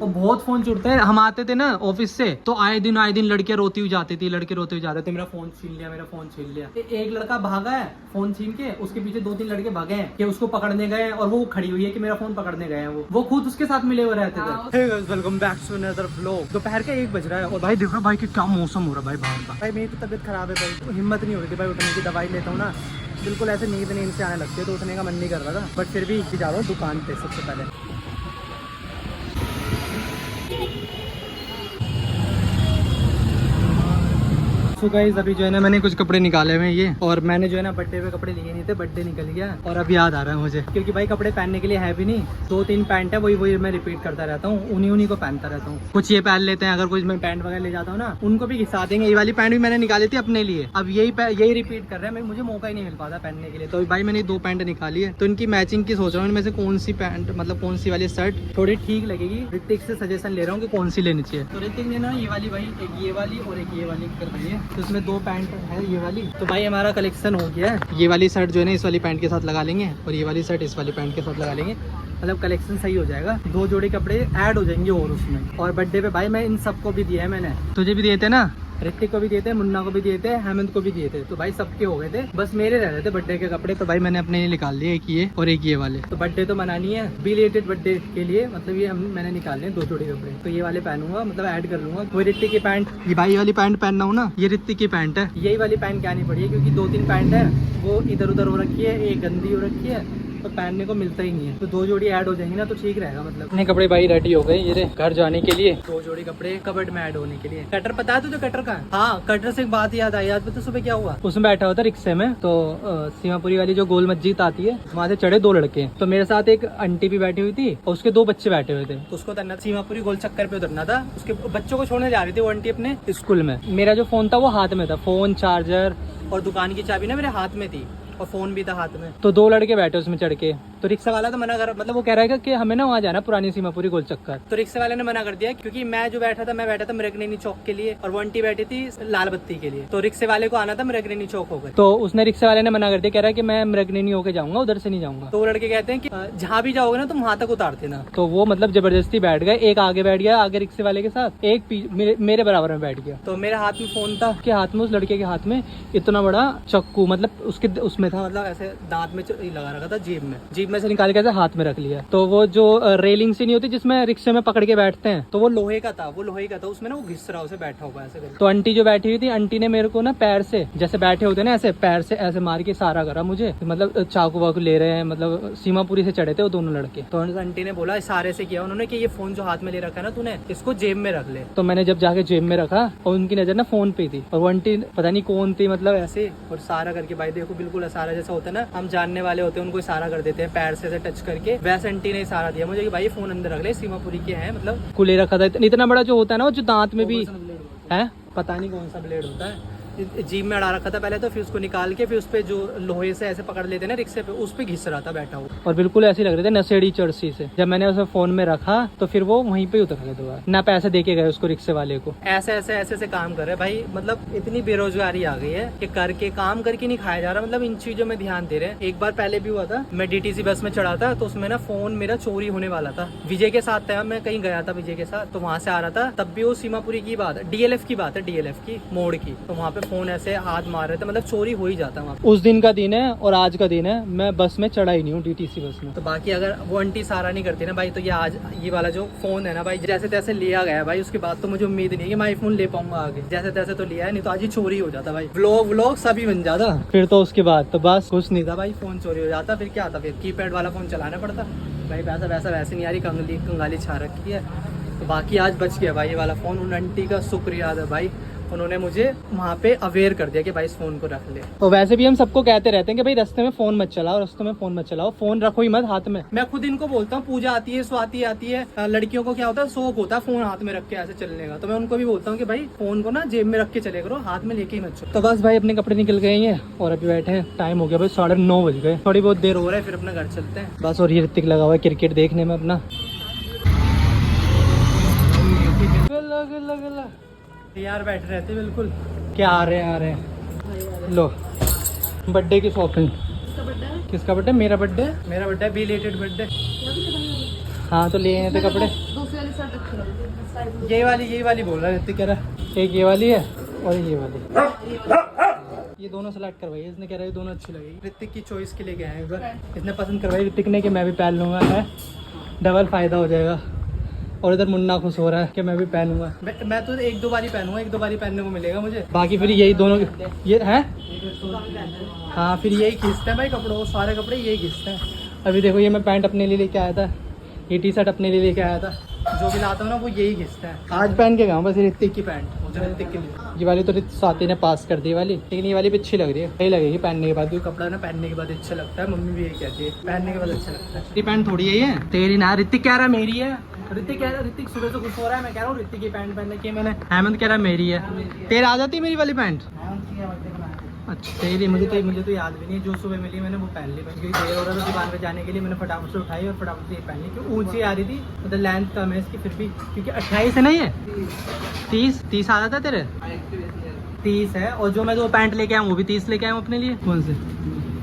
और बहुत फोन चुरते हैं। हम आते थे ना ऑफिस से तो आए दिन लड़के रोती हुई जाती थी, लड़के रोते हुए जाते थे, मेरा फोन छीन लिया, मेरा फोन छीन लिया। एक लड़का भागा है फोन छीन के, उसके पीछे 2-3 लड़के भागे हैं कि उसको पकड़ने गए और वो खड़ी हुई है कि मेरा फोन पकड़ने गए हैं। वो खुद उसके साथ मिले हुए रहते थे। Welcome back to another vlog. दोपहर का 1 बज रहा है और भाई देखो भाई कि क्या मौसम हो रहा है भाई बाहर का। भाई मेरी तो तबीयत खराब है भाई, तो हिम्मत नहीं हो रही थी भाई उठने की। दवाई लेता हूँ ना बिल्कुल ऐसे नींद से आने लगती है तो उठने का मन नहीं कर रहा था, बट फिर भी जा रहा हूँ दुकान पे सबसे पहले। तो गाइस अभी जो है ना मैंने कुछ कपड़े निकाले हुए हैं ये, और मैंने जो है ना बर्थडे पे कपड़े लिए नहीं थे, बर्थडे निकल गया और अब याद आ रहा है मुझे, क्योंकि भाई कपड़े पहनने के लिए है भी नहीं। 2-3 पैंट है, वही मैं रिपीट करता रहता हूँ, उन्हीं को पहनता रहता हूँ। कुछ ये पहन लेते हैं, अगर कुछ मैं पैंट वगैरह ले जाता हूँ ना उनको भी घिसा देंगे। ये वाली पैंट भी मैंने निकाली थी अपने लिए, अब यही रिपीट कर रहे हैं। मुझे मौका ही नहीं मिल पाता पहनने के लिए, तो भाई मैंने 2 पैंट निकाली है, तो इनकी मैचिंग की सोच रहा हूँ इनमें से कौन सी पैंट मतलब कौन सी वाली शर्ट थोड़ी ठीक लगेगी। ऋतिक से सजेशन ले रहा हूँ कि कौन सी लेनी चाहिए। तो ऋतिक ने ना ये वाली भाई, एक ये वाली और एक ये वाली कर रही है, तो इसमें 2 पैंट है ये वाली। तो भाई हमारा कलेक्शन हो गया है। ये वाली शर्ट जो है ना इस वाली पैंट के साथ लगा लेंगे और ये वाली शर्ट इस वाली पैंट के साथ लगा लेंगे, मतलब कलेक्शन सही हो जाएगा। 2 जोड़ी कपड़े ऐड हो जाएंगे और उसमें। और बर्थडे पे भाई मैं इन सबको भी दिया है, मैंने तुझे भी दिए थे ना, ऋतिक को भी दिए थे, मुन्ना को भी दिए थे, हेमंत को भी दिए थे, तो भाई सबके हो गए थे, बस मेरे रह रहे थे बर्थडे के कपड़े। तो भाई मैंने अपने लिए निकाल लिए, एक ये और एक ये वाले। तो बर्थडे तो मनानी है, बिलेटेड बर्थडे के लिए, मतलब ये मैंने निकाल लिए 2 जोड़ी कपड़े, तो ये वाले पहनूंगा, मतलब ऐड कर लूंगा। वो ऋतिक की पैंट, ये भाई वाली पैंट पहनना हूँ ना, ये ऋतिक की पैंट है। यही वाली पैंट क्या नहीं पड़ी है, क्योंकि 2-3 पैंट है वो इधर उधर हो रखी है, एक गंदी हो रखी है, तो पहनने को मिलता ही नहीं है। तो 2 जोड़ी ऐड हो जाएंगी ना तो ठीक रहेगा। मतलब अपने कपड़े भाई रेडी हो गए ये रे घर जाने के लिए। 2 जोड़ी कपड़े कबर्ड में ऐड होने के लिए। कटर पता है तुझे कटर का? हाँ, कटर से एक बात याद आई। आज पता सुबह क्या हुआ, उसमें बैठा हुआ था रिक्शे में, तो सीमापुरी वाली जो गोल मस्जिद आती है वहाँ से चढ़े 2 लड़के, तो मेरे साथ एक आंटी भी बैठी हुई थी और उसके 2 बच्चे बैठे हुए थे। उसको उतरना सीमापुरी गोल चक्कर पे उतरना था, उसके बच्चों को छोड़ने जा रही थी वो आंटी अपने स्कूल में। मेरा जो फोन था वो हाथ में था, फोन, चार्जर और दुकान की चाबी ना मेरे हाथ में थी और फोन भी था हाथ में। तो 2 लड़के बैठे उसमें चढ़ के, तो रिक्शा वाला तो मना कर, मतलब वो कह रहा है कि हमें ना वहाँ जाना पुरानी सीमापुरी गोल चक्कर। तो रिक्शा वाले ने मना कर दिया, क्योंकि मैं बैठा था मृगनयनी चौक के लिए और वो आंटी बैठी थी लाल बत्ती के लिए, तो रिक्शे वाले को आना था मृगनयनी चौक होकर। तो उसने रिक्शे वाले ने मना कर दिया, कह रहा है कि मैं मृगनयनी होकर जाऊंगा, उधर से नहीं जाऊंगा। तो वो लड़के कहते हैं कि जहाँ भी जाओगे ना तुम वहाँ तक उतार देना। तो वो मतलब जबरदस्ती बैठ गए, एक आगे बैठ गया आगे रिक्शे वाले के साथ, एक मेरे बराबर में बैठ गया। तो मेरे हाथ में फोन था, के हाथ में, उस लड़के के हाथ में इतना बड़ा चक्कू, मतलब उसके उसमें था, मतलब ऐसे दांत में लगा रखा था, जेब में से निकाल के ऐसे हाथ में रख लिया। तो वो जो रेलिंग सी नहीं होती जिसमें रिक्शे में पकड़ के बैठते हैं, तो वो लोहे का था, उसमें ना वो घिस रहा उसे बैठा हुआ ऐसे करके। तो आंटी जो बैठी हुई थी, आंटी ने मेरे को ना पैर से, जैसे बैठे होते ना ऐसे पैर से ऐसे मार के इशारा करा मुझे, मतलब चाकू वाकू ले रहे हैं, मतलब सीमापुरी से चढ़े थे वो दोनों लड़के। तो आंटी ने बोला, इशारे से किया उन्होंने कि ये फोन जो हाथ में ले रखा है ना तूने, इसको जेब में रख ले। तो मैंने जब जाके जेब में रखा और उनकी नजर ना फोन पे थी, और वो आंटी पता नहीं कौन थी, मतलब ऐसे और इशारा करके, भाई देखो बिल्कुल इशारा जैसा होता है ना, हम जानने वाले होते हैं उनको इशारा कर देते हैं पैर से टच करके, वैसे आंटी ने इशारा दिया मुझे कि भाई फोन अंदर रख ले, सीमापुरी के हैं, मतलब कुले रखा था। इतना बड़ा जो होता है ना वो जो दांत में भी है, पता नहीं कौन सा ब्लेड होता है, जीप में अड़ा रखा था पहले, तो फिर उसको निकाल के फिर उस पे जो लोहे से ऐसे पकड़ लेते ना रिक्शे पे, उस पे घिस रहा था बैठा हुआ, और बिल्कुल ऐसे लग रहे थे नशेड़ी चरसी से। जब मैंने उसे फोन में रखा तो फिर वो वहीं पे उतर गए दोबारा, ना पैसे दे के गए उसको रिक्शे वाले को। ऐसे काम कर रहे भाई, मतलब इतनी बेरोजगारी आ गई है कि करके काम करके नहीं खाया जा रहा, मतलब इन चीजों में ध्यान दे रहे हैं। एक बार पहले भी हुआ था, मैं डीटीसी बस में चढ़ा था, तो उसमें ना फोन मेरा चोरी होने वाला था। विजय के साथ था, मैं कहीं गया था विजय के साथ, तो वहां से आ रहा था, तब भी वो सीमापुरी की बात है, डीएलएफ की बात है, डीएलएफ की मोड़ की, तो वहाँ पे फोन ऐसे मार रहे थे, मतलब चोरी हो ही जाता है। उस दिन का दिन है और आज का दिन है, मैं बस में चढ़ा ही नहीं हूँ डीटीसी बस में। तो बाकी अगर वो आंटी सारा नहीं करती ना भाई, तो ये आज ये वाला जो फोन है ना भाई, जैसे तैसे लिया गया भाई, उसके बाद तो मुझे उम्मीद नहीं है कि मैं आईफोन ले पाऊंगा आगे, जैसे तैसे तो लिया है, नहीं तो आज ही चोरी हो जाता भाई, व्लॉग सभी बन जाता। फिर तो उसके बाद तो बस कुछ नहीं था भाई, फोन चोरी हो जाता, फिर क्या था, फिर कीपैड वाला फोन चलाना पड़ता भाई, वैसा वैसे नहीं आ रही, कंगाली छा रखी है। तो बाकी आज बच गया भाई ये वाला फोन, उन आंटी का शुक्रिया है भाई, उन्होंने मुझे वहाँ पे अवेयर कर दिया कि भाई इस फोन को रख ले। तो वैसे भी हम सबको कहते रहते हैं कि भाई रास्ते में फोन मत चलाओ, रास्ते में फोन मत चलाओ, फोन रखो ही मत हाथ में। मैं खुद इनको बोलता हूँ, पूजा आती है, स्वाति आती है, लड़कियों को क्या होता है, शौक होता है फोन हाथ में रख के ऐसे चलने का, तो मैं उनको भी बोलता हूँ कि भाई फोन को ना जेब में रख के चले करो, हाथ में लेके ही मत चलो। तो बस भाई अपने कपड़े निकल गए हैं और अभी बैठे हैं, टाइम हो गया भाई 9:30 बज गए, थोड़ी बहुत देर हो रहा है, फिर अपना घर चलते हैं बस। और ये ऋतिक लगा हुआ है क्रिकेट देखने में अपना, यार बैठे रहते बिल्कुल, क्या आ रहे हैं लो बर्थडे की शॉपिंग। किसका बर्थडे? मेरा बर्थडे, बिलेटेड बर्थडे। हाँ तो लिए हैं थे कपड़े, वाली शर्ट अच्छी लगती है, स्काई ब्लू। यही वाली बोल रहा है ऋतिक, कह रहा एक ये वाली है और ये वाली, ये दोनों सेलेक्ट करवाई है इसने, कह रहा है ये दोनों अच्छी लगेगी। ऋतिक की चॉइस के लिए गए हैं इधर, इसने पसंद करवाई ऋतिक ने कि मैं भी पहन लूँगा, है डबल फ़ायदा हो जाएगा। और इधर मुन्ना खुश हो रहा है कि मैं भी पहनूंगा। मैं तो एक दो बार ही पहनूंगा, एक दो बार ही पहनने को मिलेगा मुझे, बाकी फिर यही दोनों ये है। हाँ फिर यही खींचते हैं भाई कपड़ों, सारे कपड़े यही खींचते हैं। अभी देखो ये मैं पैंट अपने लिए लेके आया था, ये टी शर्ट अपने लिए लेके आया था, जो भी लाता हूँ ना वो यही घिसता है। आज पहन के गया बस ऋतिक की पैंट, ऋतिक के लिए। ये वाली तो स्वाति ने पास कर दी वाली, लेकिन ये वाली भी अच्छी लग रही है, सही लगेगी पहनने के बाद, क्योंकि कपड़ा ना पहनने के बाद अच्छा लगता है, मम्मी भी यही कहती है पहनने के बाद अच्छा लगता है। तेरी पैंट थोड़ी है ये तेरी ना, ऋतिक कह रहा है मेरी है, ऋतिक कह रहा है, ऋतिक सुबह से खुश हो रहा है, मैं कह रहा हूँ ऋतिक की पैंट पहनने की मैंने, हेमंत कह रहा है मेरी है। तेरे आ जाती है मेरी वाली पैंट? अच्छा तेरी, मुझे तो याद भी नहीं, जो सुबह मिली मैंने वो पहन ली, क्योंकि देर हो रहा था दुकान पे जाने के लिए, मैंने फटाफट से उठाई और फटाफट से ये पहन ली, क्योंकि ऊंची आ रही थी, मतलब लेंथ कम है इसकी फिर भी, क्योंकि 28 है ना ये 30 आ जाता है तेरे, 30 है। और जो मैं जो पैंट लेके आया वो भी 30 लेके आया हूँ अपने लिए। कौन से?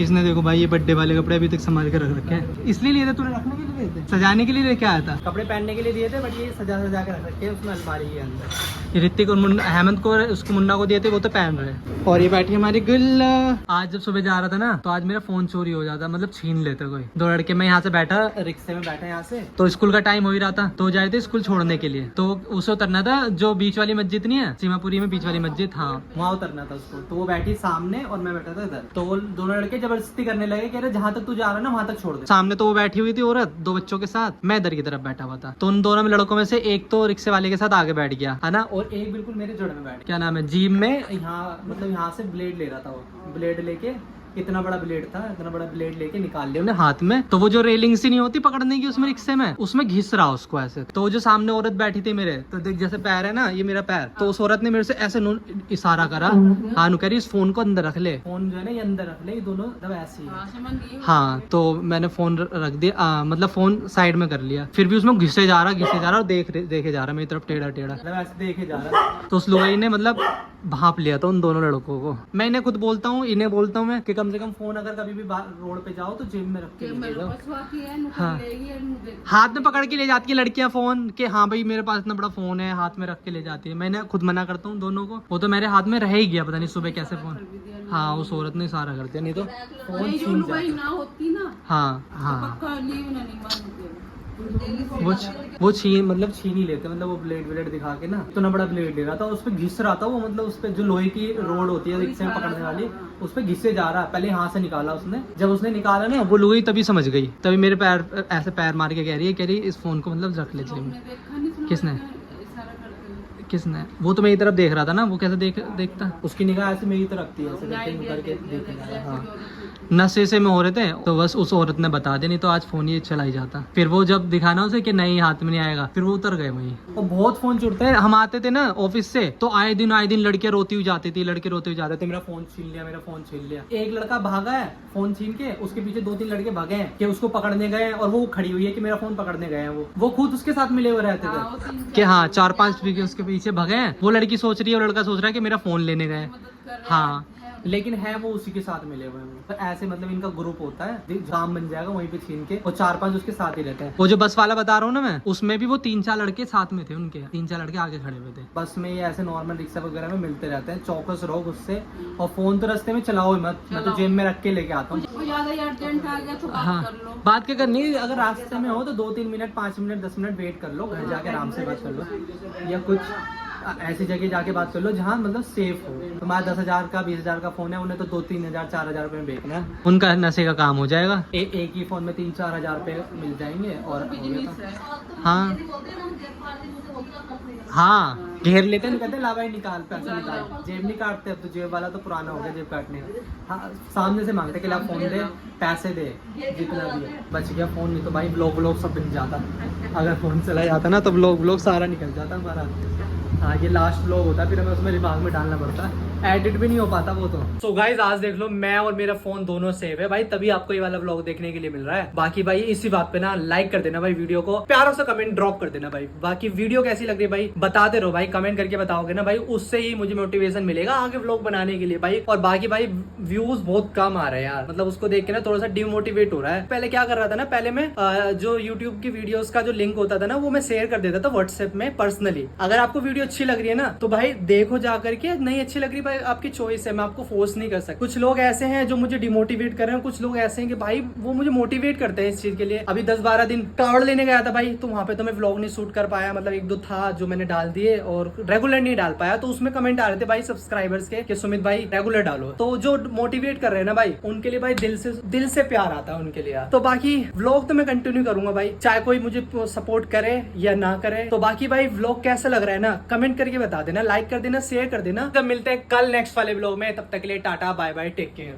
इसने देखो भाई ये बर्थडे वाले कपड़े अभी तक संभाल के रख रखे हैं, इसलिए लिए थे तूने, रखने के लिए लिए थे, सजाने के लिए लेके आया था, कपड़े पहनने के लिए दिए थे, बट ये सजा के रख रखे हैं उसमें अलमारी के अंदर। ऋतिक और हेमंत को, उसको मुन्ना को दिए थे, वो तो पहन रहे। और ये बैठी हमारी गुल्ला। आज जब सुबह जा रहा था ना तो आज मेरा फोन चोरी हो जाता, मतलब छीन लेते कोई दो लड़के। मैं यहाँ से बैठा, रिक्शे में बैठा यहाँ से, तो स्कूल का टाइम हो ही रहा था, तो जाए थे स्कूल छोड़ने के लिए, तो उसे उतरना था जो बीच वाली मस्जिद नहीं है सीमापुरी में, बीच वाली मस्जिद, हाँ वहाँ उतरना था उसको। तो वो बैठी सामने और मैं बैठा था इधर, तो वो दोनों लड़के जबरदस्ती करने लगे, कह रहे जहाँ तक तू जा रहा है ना वहाँ तक छोड़ दे। सामने तो वो बैठी हुई थी औरत दो बच्चों के साथ, मैं इधर की तरफ बैठा हुआ था, तो उन दोनों में लड़कों में से एक तो रिक्शे वाले के साथ आगे बैठ गया है ना, और एक बिल्कुल मेरे जड़ में बैठ, क्या नाम है, जीप में, यहाँ मतलब यहाँ से ब्लेड ले रहा था वो, ब्लेड लेके, इतना बड़ा ब्लेड था, इतना बड़ा ब्लेड लेके निकाल लिया उन्हें हाथ में, तो वो जो रेलिंग सी नहीं होती पकड़ने की उसमें रिक्शे में, उसमें घिस रहा उसको ऐसे। तो वो जो सामने औरत बैठी थी मेरे, तो देख जैसे पैर है ना ये मेरा पैर, तो उस औरत ने मेरे से ऐसे इशारा करा, हाँ नु कह रही इस फोन को अंदर रख ले, फोन जो है ना ये अंदर रख ले, ये दोनों मतलब ऐसे ही। हाँ तो मैंने फोन रख दिया, मतलब फोन साइड में कर लिया, फिर भी उसमें घिसे जा रहा और देखे जा रहा मेरी तरफ टेढ़ा मतलब ऐसे देखे जा रहा। तो उस लुगाई ने मतलब भाप लिया था उन दोनों लड़कों को। मैं इन्हें खुद बोलता हूँ, इन्हें बोलता हूँ मैं कि कम से कम फोन अगर कभी भी रोड पे जाओ तो जेब में रख के ले जाओ। हाँ हाथ में पकड़ के ले जाती है लड़कियां फोन के, हाँ भाई मेरे पास इतना बड़ा फोन है, हाथ में रख के ले जाती है। मैंने खुद मना करता हूँ दोनों को, वो तो मेरे हाथ में रह ही गया, पता नहीं सुबह कैसे फोन, हाँ उस औरत ने इशारा कर दिया, नहीं तो फोन छीन जाता। हाँ हाँ वो छीन मतलब छीन ही लेते, मतलब वो ब्लेड दिखा के ना, इतना बड़ा ब्लेड ले रहा था, उस पे घिस रहा था वो, मतलब उस पे जो लोहे की रोड होती है रिक्शे में पकड़ने वाली, उस पे घिसे जा रहा है। पहले यहाँ से निकाला उसने, जब उसने निकाला ना वो लोही तभी समझ गई, तभी मेरे पैर ऐसे पैर मार के कह रही इस फोन को मतलब रख ले जेब में। किसने? वो तो मेरी तरफ देख रहा था ना, वो कैसे देखता, उसकी निगाह ऐसे मेरी तरफ थी, ऐसे करके देख। हाँ नशे से में हो रहे थे, तो बस उस औरत ने बता दिया, नहीं तो आज फोन ही चला ही जाता। फिर वो जब दिखाना उसे कि नहीं हाथ में नहीं आएगा, फिर वो उतर गए वहीं। और बहुत फोन छूटते हैं, हम आते थे ना ऑफिस से, तो आए दिन लड़कियां रोती हुई जाती थी, लड़के रोते हुए जाते थे, मेरा फोन छीन लिया। एक लड़का भागा है फोन छीन के, उसके पीछे 2-3 लड़के भागे हैं कि उसको पकड़ने गए, और वो खड़ी हुई है कि मेरा फोन पकड़ने गए हैं। वो खुद उसके साथ मिले हुए रहते थे कि हाँ 4-5 उसके पीछे भागे हैं। वो लड़की सोच रही है और लड़का सोच रहा है कि मेरा फोन लेने गए, हाँ लेकिन है वो उसी के साथ मिले हुए हैं। तो ऐसे मतलब इनका ग्रुप होता है, जाम बन जाएगा वहीं पे छीन के, और 4-5 उसके साथ ही रहते हैं। वो जो बस वाला बता रहा हूँ ना मैं, उसमें भी वो 3-4 लड़के साथ में थे, उनके 3-4 लड़के आगे खड़े हुए थे। बस में ये ऐसे नॉर्मल रिक्शा वगैरह में मिलते रहते हैं, चौकस रहो उससे, और फोन तो रास्ते में चलाओ मत, मैं तो जेब में रख के लेके आता हूँ। हाँ बात क्या करनी, अगर रास्ते में हो तो 2-3 मिनट 5 मिनट 10 मिनट वेट कर लो, घर जाके आराम से बात कर लो, या कुछ ऐसी जगह जाके बात कर लो जहाँ मतलब सेफ हो। तुम्हारा 10,000 का 20,000 का फोन है, उन्हें तो 2-3 हज़ार 4,000 रुपए में बेचना है, उनका नशे का काम हो जाएगा। एक ही फोन में 3-4 हज़ार रुपए मिल जाएंगे। और हाँ हाँ घेर लेते हैं, कहते ला भाई निकाल पैसा निकाल, जेब नहीं काटते अब तो, जेब वाला तो पुराना हो गया जेब काटने। हाँ सामने से मांगते कि ला फोन दे, पैसे दे, जितना भी है। बच गया फोन, नहीं तो भाई ब्लॉग सब बन जाता, अगर फोन चला जाता ना तो ब्लॉग सारा निकल जाता हमारा। हाँ ये लास्ट व्लॉग होता है, फिर हमें उसमें दिमाग में डालना पड़ता है, एडिट भी नहीं हो पाता वो तो। सो गाइज आज देख लो मैं और मेरा फोन दोनों सेव है भाई, तभी आपको ये वाला व्लॉग देखने के लिए मिल रहा है। बाकी भाई इसी बात पे ना लाइक कर देना भाई वीडियो को, प्यारा सा कमेंट ड्रॉप कर देना भाई। बाकी वीडियो कैसी लग रही है भाई बताते रहो भाई, कमेंट करके बताओगे ना भाई, उससे ही मुझे मोटिवेशन मिलेगा आगे व्लॉग बनाने के लिए भाई। और बाकी भाई व्यूज बहुत कम आ रहे हैं यार, मतलब उसको देख के ना थोड़ा सा डिमोटिवेट हो रहा है। पहले क्या कर रहा था ना, पहले मैं जो यूट्यूब की वीडियोस का जो लिंक होता था ना वो मैं शेयर कर देता था व्हाट्सएप में पर्सनली। अगर आपको वीडियो अच्छी लग रही है ना तो भाई देखो जा करके, नहीं अच्छी लग रही भाई आपकी चॉइस है, मैं आपको फोर्स नहीं कर सकता। कुछ लोग ऐसे हैं जो मुझे डिमोटिवेट कर रहे हैं, कुछ लोग ऐसे हैं कि भाई वो मुझे मोटिवेट करते हैं इस चीज के लिए। अभी 10-12 दिन कावड़ लेने गया था भाई, तो वहां पे तो मैं व्लॉग नहीं शूट कर पाया, मतलब एक दो था जो मैंने डाल दिए और रेगुलर नहीं डाल पाया। तो उसमें कमेंट आ रहे थे भाई सब्सक्राइबर्स के कि सुमित भाई रेगुलर डालो, तो जो मोटिवेट कर रहे हैं ना भाई उनके लिए भाई दिल से प्यार आता है उनके लिए। तो बाकी व्लॉग तो मैं कंटिन्यू करूंगा भाई, चाहे कोई मुझे सपोर्ट करे या ना करे। तो बाकी भाई व्लॉग कैसा लग रहा है ना कमेंट करके बता देना, लाइक कर देना, शेयर कर देना। तब मिलते हैं कल नेक्स्ट वाले व्लॉग में, तब तक के लिए tata bye bye, take care.